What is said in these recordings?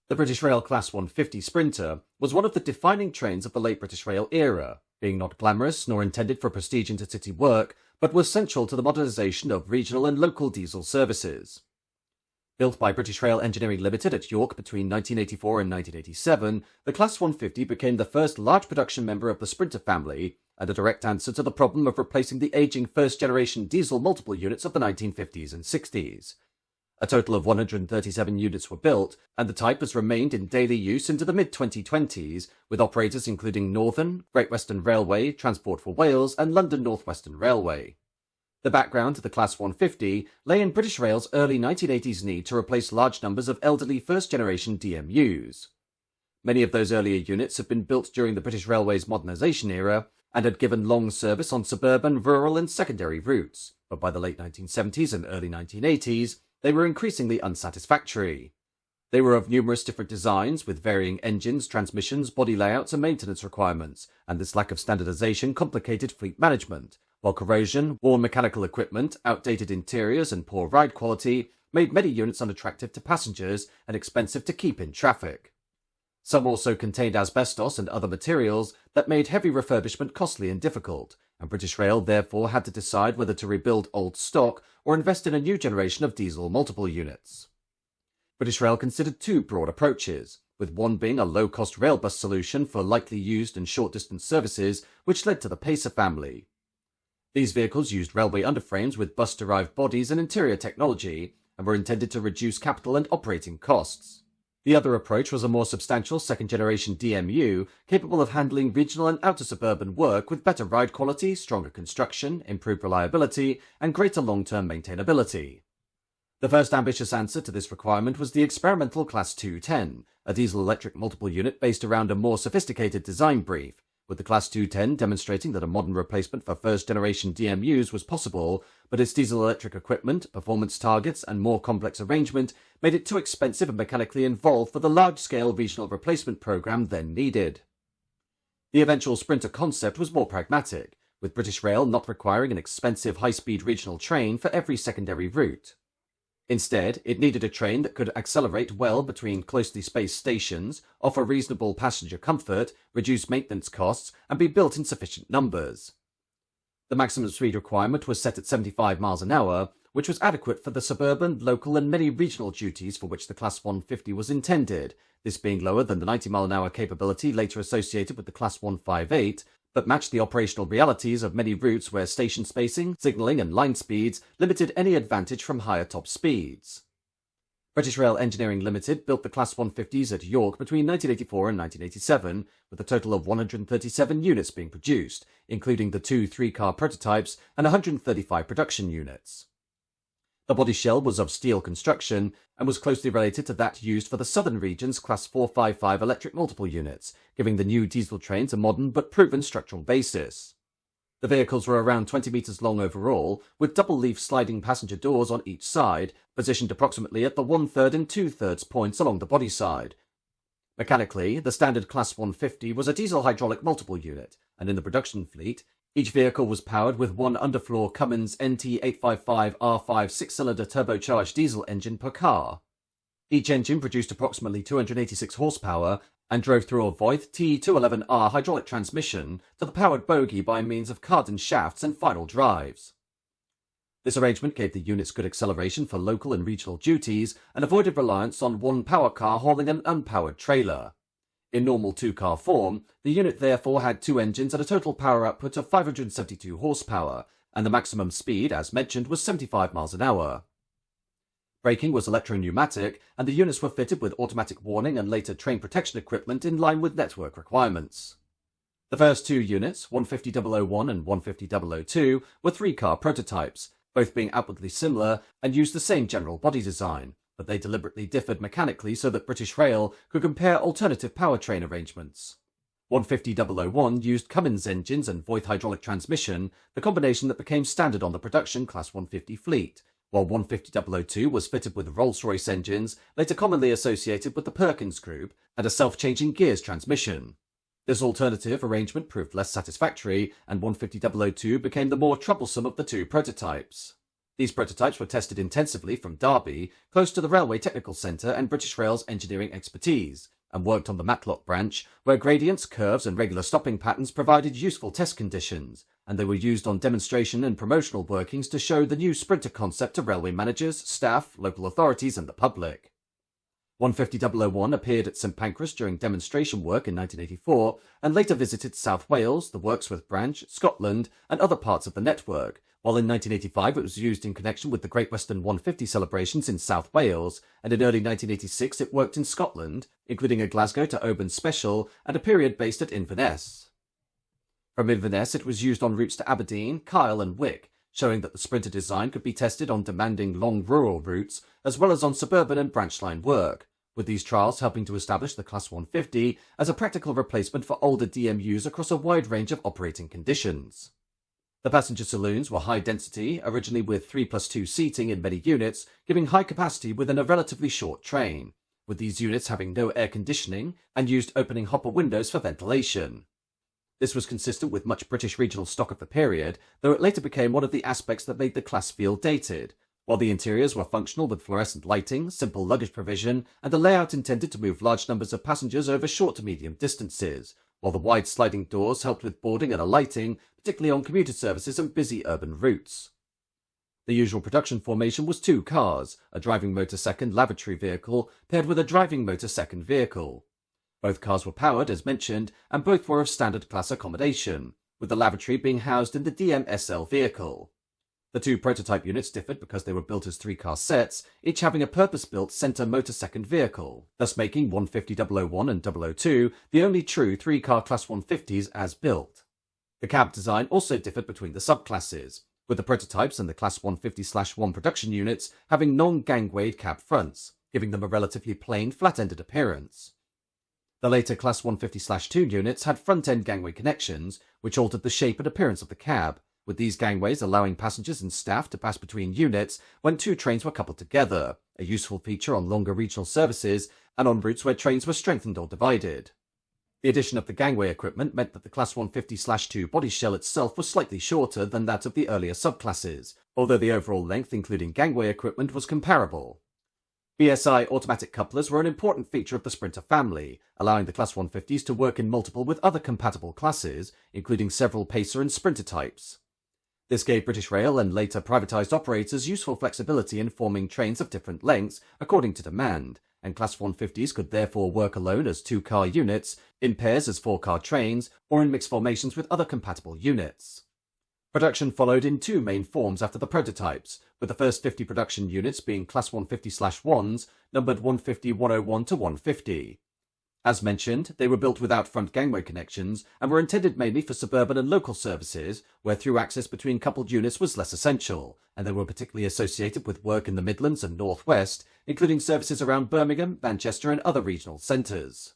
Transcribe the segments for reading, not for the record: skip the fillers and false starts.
The British Rail Class 150 Sprinter was one of the defining trains of the late British Rail era, being not glamorous nor intended for prestige intercity work, but was central to the modernisation of regional and local diesel services. Built by British Rail Engineering Limited at York between 1984 and 1987, the Class 150 became the first large production member of the Sprinter family, and a direct answer to the problem of replacing the ageing first-generation diesel multiple units of the 1950s and 60s. A total of 137 units were built, and the type has remained in daily use into the mid-2020s, with operators including Northern, Great Western Railway, Transport for Wales, and London North Western Railway. The background to the Class 150 lay in British Rail's early 1980s need to replace large numbers of elderly first-generation DMUs. Many of those earlier units had been built during the British Railway's modernisation era, and had given long service on suburban, rural, and secondary routes, but by the late 1970s and early 1980s, they were increasingly unsatisfactory. They were of numerous different designs, with varying engines, transmissions, body layouts, and maintenance requirements, and this lack of standardization complicated fleet management, while corrosion, worn mechanical equipment, outdated interiors, and poor ride quality made many units unattractive to passengers and expensive to keep in traffic. Some also contained asbestos and other materials that made heavy refurbishment costly and difficult, and British Rail therefore had to decide whether to rebuild old stock or invest in a new generation of diesel multiple units. British Rail considered two broad approaches, with one being a low-cost rail bus solution for lightly used and short-distance services, which led to the Pacer family. These vehicles used railway underframes with bus-derived bodies and interior technology, and were intended to reduce capital and operating costs. The other approach was a more substantial second-generation DMU, capable of handling regional and outer suburban work with better ride quality, stronger construction, improved reliability, and greater long-term maintainability. The first ambitious answer to this requirement was the experimental Class 210, a diesel-electric multiple unit based around a more sophisticated design brief, with the Class 210 demonstrating that a modern replacement for first-generation DMUs was possible, but its diesel-electric equipment, performance targets, and more complex arrangement made it too expensive and mechanically involved for the large-scale regional replacement program then needed. The eventual Sprinter concept was more pragmatic, with British Rail not requiring an expensive high-speed regional train for every secondary route. Instead, it needed a train that could accelerate well between closely spaced stations, offer reasonable passenger comfort, reduce maintenance costs, and be built in sufficient numbers. The maximum speed requirement was set at 75 miles an hour, which was adequate for the suburban, local, and many regional duties for which the Class 150 was intended, this being lower than the 90 mile an hour capability later associated with the Class 158, but matched the operational realities of many routes where station spacing, signalling, and line speeds limited any advantage from higher top speeds. British Rail Engineering Limited built the Class 150s at York between 1984 and 1987, with a total of 137 units being produced, including the two 3-car prototypes and 135 production units. The body shell was of steel construction and was closely related to that used for the southern region's Class 455 electric multiple units, giving the new diesel trains a modern but proven structural basis. The vehicles were around 20 metres long overall, with double-leaf sliding passenger doors on each side, positioned approximately at the 1/3 and 2/3 points along the body side. Mechanically, the standard Class 150 was a diesel hydraulic multiple unit, and in the production fleet, each vehicle was powered with one underfloor Cummins NT855R5 6-cylinder turbocharged diesel engine per car. Each engine produced approximately 286 horsepower and drove through a Voith T211R hydraulic transmission to the powered bogie by means of cardan shafts and final drives. This arrangement gave the units good acceleration for local and regional duties and avoided reliance on one power car hauling an unpowered trailer. In normal 2-car form, the unit therefore had two engines at a total power output of 572 horsepower, and the maximum speed, as mentioned, was 75 miles an hour. Braking was electro-pneumatic, and the units were fitted with automatic warning and later train protection equipment in line with network requirements. The first two units, 150001 and 150002, were 3-car prototypes, both being outwardly similar and used the same general body design, but they deliberately differed mechanically so that British Rail could compare alternative powertrain arrangements. 150001 used Cummins engines and Voith hydraulic transmission, the combination that became standard on the production Class 150 fleet, while 150002 was fitted with Rolls-Royce engines, later commonly associated with the Perkins Group, and a self-changing gears transmission. This alternative arrangement proved less satisfactory, and 150002 became the more troublesome of the two prototypes. These prototypes were tested intensively from Derby, close to the Railway Technical Centre and British Rail's engineering expertise, and worked on the Matlock branch, where gradients, curves and regular stopping patterns provided useful test conditions, and they were used on demonstration and promotional workings to show the new sprinter concept to railway managers, staff, local authorities and the public. 150.001 appeared at St Pancras during demonstration work in 1984 and later visited South Wales, the Wirksworth branch, Scotland and other parts of the network, while in 1985 it was used in connection with the Great Western 150 celebrations in South Wales, and in early 1986 it worked in Scotland, including a Glasgow to Oban special and a period based at Inverness. From Inverness it was used on routes to Aberdeen, Kyle and Wick, showing that the sprinter design could be tested on demanding long rural routes as well as on suburban and branch line work, with these trials helping to establish the Class 150 as a practical replacement for older DMUs across a wide range of operating conditions. The passenger saloons were high density, originally with 3+2 seating in many units, giving high capacity within a relatively short train, with these units having no air conditioning and used opening hopper windows for ventilation. This was consistent with much British regional stock of the period, though it later became one of the aspects that made the class feel dated, while the interiors were functional with fluorescent lighting, simple luggage provision, and a layout intended to move large numbers of passengers over short to medium distances, while the wide sliding doors helped with boarding and alighting, particularly on commuter services and busy urban routes. The usual production formation was 2 cars, a driving motor second lavatory vehicle paired with a driving motor second vehicle. Both cars were powered, as mentioned, and both were of standard class accommodation, with the lavatory being housed in the DMSL vehicle. The 2 prototype units differed because they were built as 3-car sets, each having a purpose-built centre motor second vehicle, thus making 150.001 and 002 the only true 3-car Class 150s as built. The cab design also differed between the subclasses, with the prototypes and the Class 150/1 production units having non-gangwayed cab fronts, giving them a relatively plain, flat-ended appearance. The later Class 150/2 units had front-end gangway connections, which altered the shape and appearance of the cab, with these gangways allowing passengers and staff to pass between units when 2 trains were coupled together, a useful feature on longer regional services and on routes where trains were strengthened or divided. The addition of the gangway equipment meant that the Class 150/2 body shell itself was slightly shorter than that of the earlier subclasses, although the overall length including gangway equipment was comparable. BSI automatic couplers were an important feature of the Sprinter family, allowing the Class 150s to work in multiple with other compatible classes, including several Pacer and Sprinter types. This gave British Rail and later privatised operators useful flexibility in forming trains of different lengths according to demand, and Class 150s could therefore work alone as 2-car units, in pairs as 4-car trains, or in mixed formations with other compatible units. Production followed in 2 main forms after the prototypes, with the first 50 production units being Class 150/1s, numbered 150.101 to 150. As mentioned, they were built without front gangway connections and were intended mainly for suburban and local services, where through access between coupled units was less essential, and they were particularly associated with work in the Midlands and North West, including services around Birmingham, Manchester and other regional centres.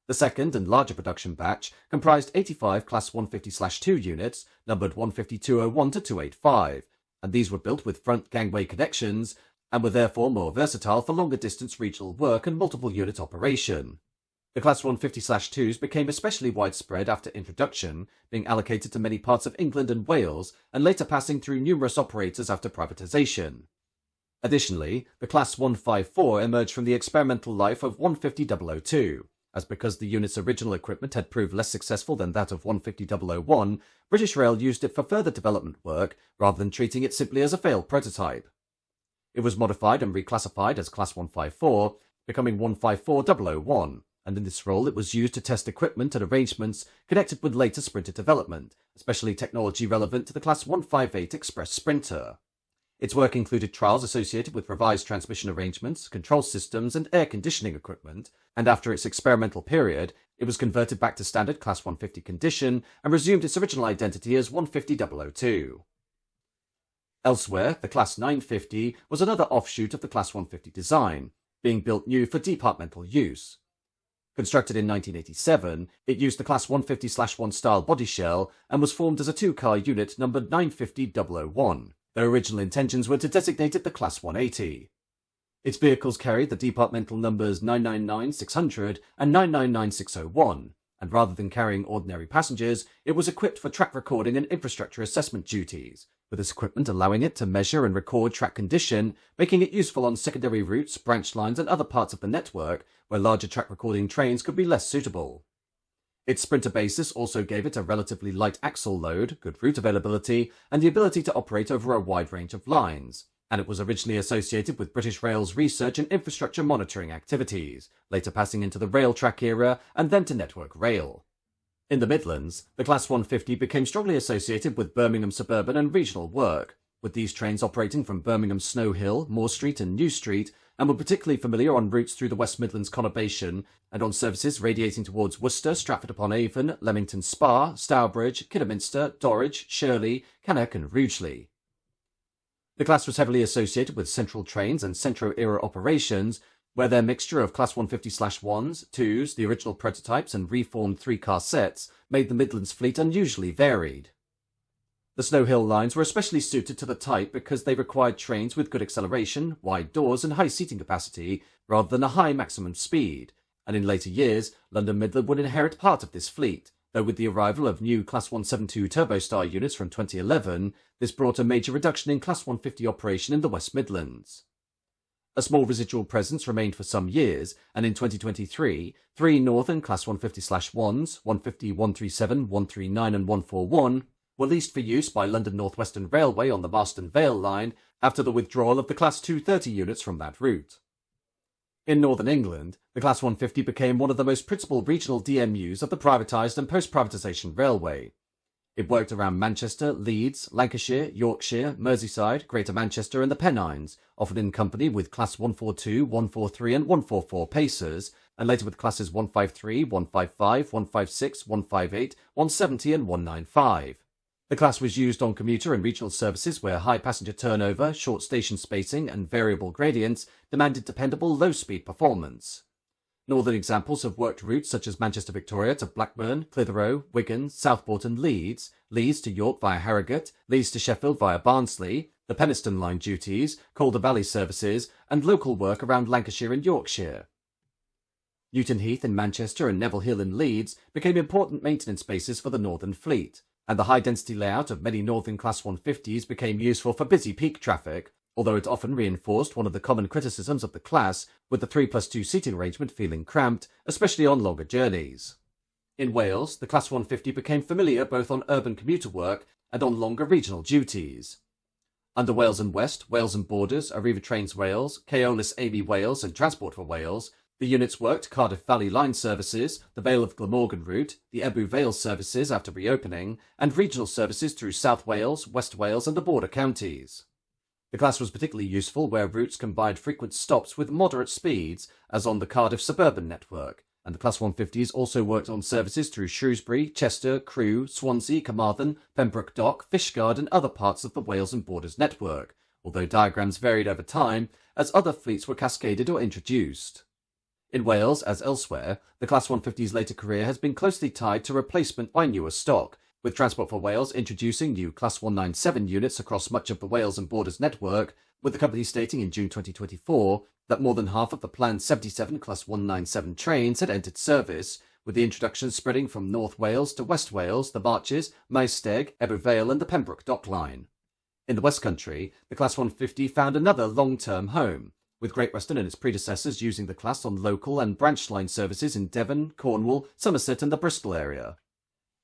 The second and larger production batch comprised 85 Class 150/2 units, numbered 150.201 to 285, and these were built with front gangway connections, and were therefore more versatile for longer distance regional work and multiple unit operation. The Class 150/2s became especially widespread after introduction, being allocated to many parts of England and Wales, and later passing through numerous operators after privatisation. Additionally, the Class 154 emerged from the experimental life of 150.002, as because the unit's original equipment had proved less successful than that of 150.001, British Rail used it for further development work rather than treating it simply as a failed prototype. It was modified and reclassified as Class 154, becoming 154.001, and in this role it was used to test equipment and arrangements connected with later Sprinter development, especially technology relevant to the Class 158 Express Sprinter. Its work included trials associated with revised transmission arrangements, control systems and air conditioning equipment, and after its experimental period, it was converted back to standard Class 150 condition and resumed its original identity as 150.002. Elsewhere, the Class 950 was another offshoot of the Class 150 design, being built new for departmental use. Constructed in 1987, it used the Class 150/1 style body shell and was formed as a 2-car unit numbered 950.001. Their original intentions were to designate it the Class 180. Its vehicles carried the departmental numbers 999-600 and 999-601, and rather than carrying ordinary passengers, it was equipped for track recording and infrastructure assessment duties, with this equipment allowing it to measure and record track condition, making it useful on secondary routes, branch lines and other parts of the network where larger track recording trains could be less suitable. Its sprinter basis also gave it a relatively light axle load, good route availability, and the ability to operate over a wide range of lines, and it was originally associated with British Rail's research and infrastructure monitoring activities, later passing into the rail track era and then to Network Rail. In the Midlands, the Class 150 became strongly associated with Birmingham suburban and regional work, with these trains operating from Birmingham's Snow Hill, Moore Street and New Street, and were particularly familiar on routes through the West Midlands conurbation and on services radiating towards Worcester, Stratford-upon-Avon, Leamington Spa, Stourbridge, Kidderminster, Dorridge, Shirley, Cannock and Rugeley. The class was heavily associated with Central trains and Centro-era operations, where their mixture of Class 150/1s, 2s, the original prototypes and reformed three-car sets made the Midlands fleet unusually varied. The Snow Hill lines were especially suited to the type because they required trains with good acceleration, wide doors and high seating capacity, rather than a high maximum speed, and in later years, London Midland would inherit part of this fleet, though with the arrival of new Class 172 Turbostar units from 2011, this brought a major reduction in Class 150 operation in the West Midlands. A small residual presence remained for some years, and in 2023, 3 Northern Class 150/1s, 150, 137, 139 and 141, were leased for use by London North Western Railway on the Marston Vale line after the withdrawal of the Class 230 units from that route. In Northern England, the Class 150 became one of the most principal regional DMUs of the privatised and post-privatisation railway. It worked around Manchester, Leeds, Lancashire, Yorkshire, Merseyside, Greater Manchester and the Pennines, often in company with Class 142, 143 and 144 pacers, and later with Classes 153, 155, 156, 158, 170 and 195. The class was used on commuter and regional services where high passenger turnover, short station spacing and variable gradients demanded dependable low-speed performance. Northern examples have worked routes such as Manchester Victoria to Blackburn, Clitheroe, Wigan, Southport and Leeds, Leeds to York via Harrogate, Leeds to Sheffield via Barnsley, the Penistone Line duties, Calder Valley services and local work around Lancashire and Yorkshire. Newton Heath in Manchester and Neville Hill in Leeds became important maintenance bases for the Northern Fleet, and the high-density layout of many Northern Class 150s became useful for busy peak traffic, although it often reinforced one of the common criticisms of the class, with the 3+2 seating arrangement feeling cramped, especially on longer journeys. In Wales, the Class 150 became familiar both on urban commuter work and on longer regional duties. Under Wales and West, Wales and Borders, Arriva Trains Wales, Keolis Amy Wales and Transport for Wales, the units worked Cardiff Valley Line services, the Vale of Glamorgan route, the Ebbw Vale services after reopening, and regional services through South Wales, West Wales and the border counties. The class was particularly useful where routes combined frequent stops with moderate speeds, as on the Cardiff suburban network, and the Class 150s also worked on services through Shrewsbury, Chester, Crewe, Swansea, Carmarthen, Pembroke Dock, Fishguard and other parts of the Wales and Borders network, although diagrams varied over time as other fleets were cascaded or introduced. In Wales, as elsewhere, the Class 150's later career has been closely tied to replacement by newer stock, with Transport for Wales introducing new Class 197 units across much of the Wales and Borders network, with the company stating in June 2024 that more than half of the planned 77 Class 197 trains had entered service, with the introduction spreading from North Wales to West Wales, the Marches, Maesteg, Ebbw Vale and the Pembroke Dock line. In the West Country, the Class 150 found another long-term home, with Great Western and its predecessors using the class on local and branch line services in Devon, Cornwall, Somerset and the Bristol area.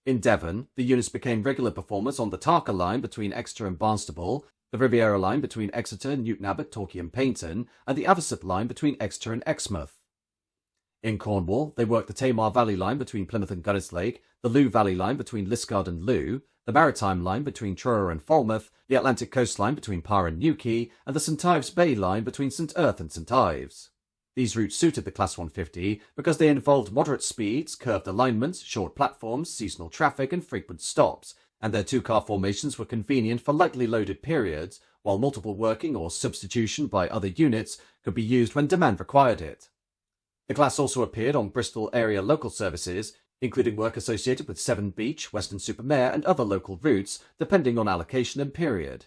In Devon, the units became regular performers on the Tarka line between Exeter and Barnstaple, the Riviera line between Exeter, Newton Abbot, Torquay and Paignton, and the Avisop line between Exeter and Exmouth. In Cornwall, they worked the Tamar Valley line between Plymouth and Gunnerslake, the Looe Valley line between Liskeard and Looe, the Maritime line between Truro and Falmouth, the Atlantic Coast line between Par and Newquay, and the St Ives Bay line between St Erth and St Ives. These routes suited the Class 150 because they involved moderate speeds, curved alignments, short platforms, seasonal traffic and frequent stops, and their two-car formations were convenient for lightly loaded periods, while multiple working or substitution by other units could be used when demand required it. The class also appeared on Bristol area local services, including work associated with Severn Beach, Weston-super-Mare and other local routes, depending on allocation and period.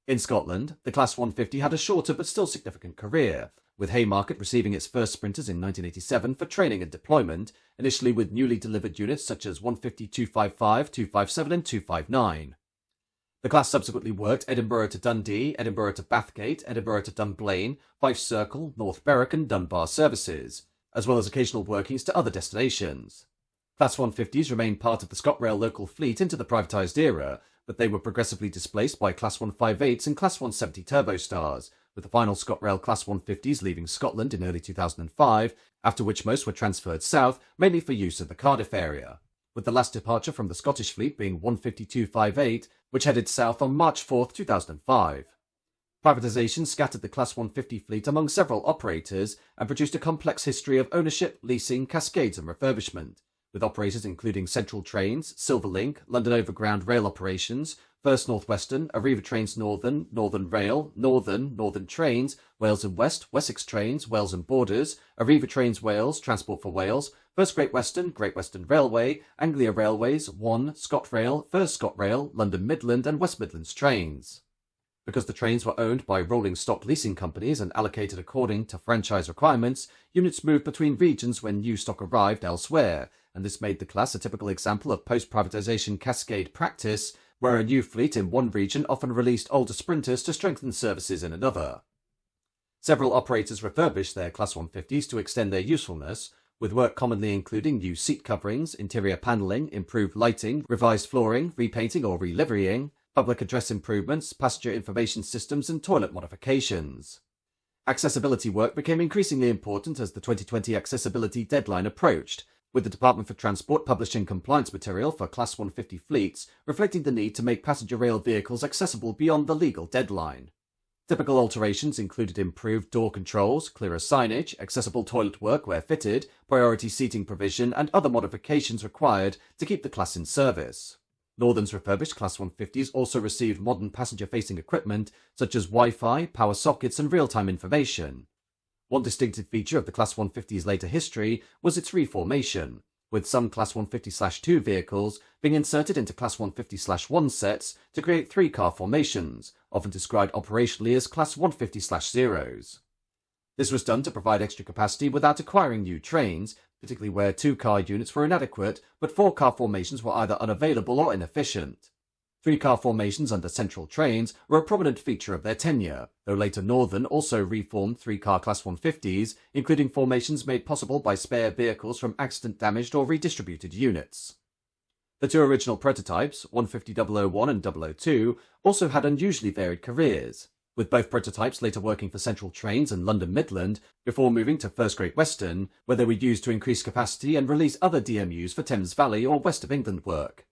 In Scotland, the Class 150 had a shorter but still significant career, with Haymarket receiving its first sprinters in 1987 for training and deployment, initially with newly delivered units such as 150, 255, 257 and 259. The class subsequently worked Edinburgh to Dundee, Edinburgh to Bathgate, Edinburgh to Dunblane, Fife Circle, North Berwick and Dunbar services, as well as occasional workings to other destinations. Class 150s remained part of the ScotRail local fleet into the privatised era, but they were progressively displaced by Class 158s and Class 170 Turbostars, with the final ScotRail Class 150s leaving Scotland in early 2005, after which most were transferred south, mainly for use in the Cardiff area, with the last departure from the Scottish fleet being 15258, which headed south on March 4, 2005. Privatisation scattered the Class 150 fleet among several operators and produced a complex history of ownership, leasing, cascades and refurbishment, with operators including Central Trains, Silverlink, London Overground Rail Operations, First North Western, Arriva Trains Northern, Northern Rail, Northern Trains, Wales and West, Wessex Trains, Wales and Borders, Arriva Trains Wales, Transport for Wales, First Great Western Railway, Anglia Railways, One, ScotRail, First ScotRail, London Midland and West Midlands Trains. Because the trains were owned by rolling stock leasing companies and allocated according to franchise requirements, units moved between regions when new stock arrived elsewhere, and this made the class a typical example of post-privatisation cascade practice, where a new fleet in one region often released older sprinters to strengthen services in another. Several operators refurbished their Class 150s to extend their usefulness, with work commonly including new seat coverings, interior panelling, improved lighting, revised flooring, repainting or reliverying, public address improvements, passenger information systems and toilet modifications. Accessibility work became increasingly important as the 2020 accessibility deadline approached, with the Department for Transport publishing compliance material for Class 150 fleets reflecting the need to make passenger rail vehicles accessible beyond the legal deadline. Typical alterations included improved door controls, clearer signage, accessible toilet work where fitted, priority seating provision and other modifications required to keep the class in service. Northern's refurbished Class 150s also received modern passenger-facing equipment such as Wi-Fi, power sockets and real-time information. One distinctive feature of the Class 150's later history was its reformation, with some Class 150/2 vehicles being inserted into Class 150/1 sets to create three-car formations, often described operationally as Class 150/0s. This was done to provide extra capacity without acquiring new trains, particularly where two-car units were inadequate, but four-car formations were either unavailable or inefficient. Three-car formations under Central Trains were a prominent feature of their tenure, though later Northern also reformed three-car Class 150s, including formations made possible by spare vehicles from accident-damaged or redistributed units. The two original prototypes, 150-001 and 002, also had unusually varied careers, with both prototypes later working for Central Trains and London Midland before moving to First Great Western, where they were used to increase capacity and release other DMUs for Thames Valley or West of England work.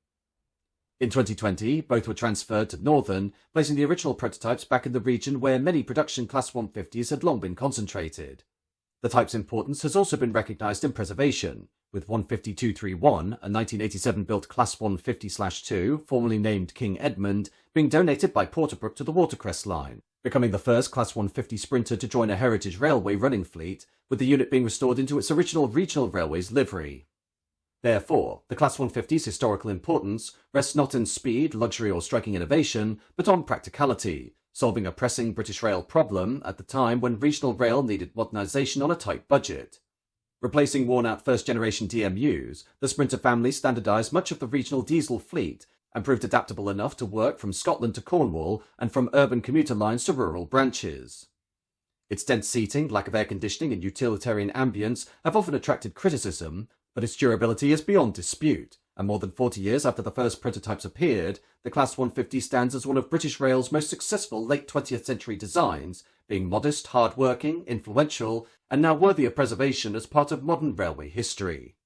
In 2020, both were transferred to Northern, placing the original prototypes back in the region where many production Class 150s had long been concentrated. The type's importance has also been recognised in preservation, with 150-231, a 1987-built Class 150/2, formerly named King Edmund, being donated by Porterbrook to the Watercress Line, becoming the first Class 150 Sprinter to join a Heritage Railway running fleet, with the unit being restored into its original Regional Railways livery. Therefore, the Class 150's historical importance rests not in speed, luxury or striking innovation, but on practicality, solving a pressing British rail problem at the time when regional rail needed modernisation on a tight budget. Replacing worn-out first-generation DMUs, the Sprinter family standardised much of the regional diesel fleet and proved adaptable enough to work from Scotland to Cornwall and from urban commuter lines to rural branches. Its dense seating, lack of air conditioning and utilitarian ambience have often attracted criticism, but its durability is beyond dispute, and more than 40 years after the first prototypes appeared, the Class 150 stands as one of British Rail's most successful late 20th century designs, being modest, hard-working, influential, and now worthy of preservation as part of modern railway history.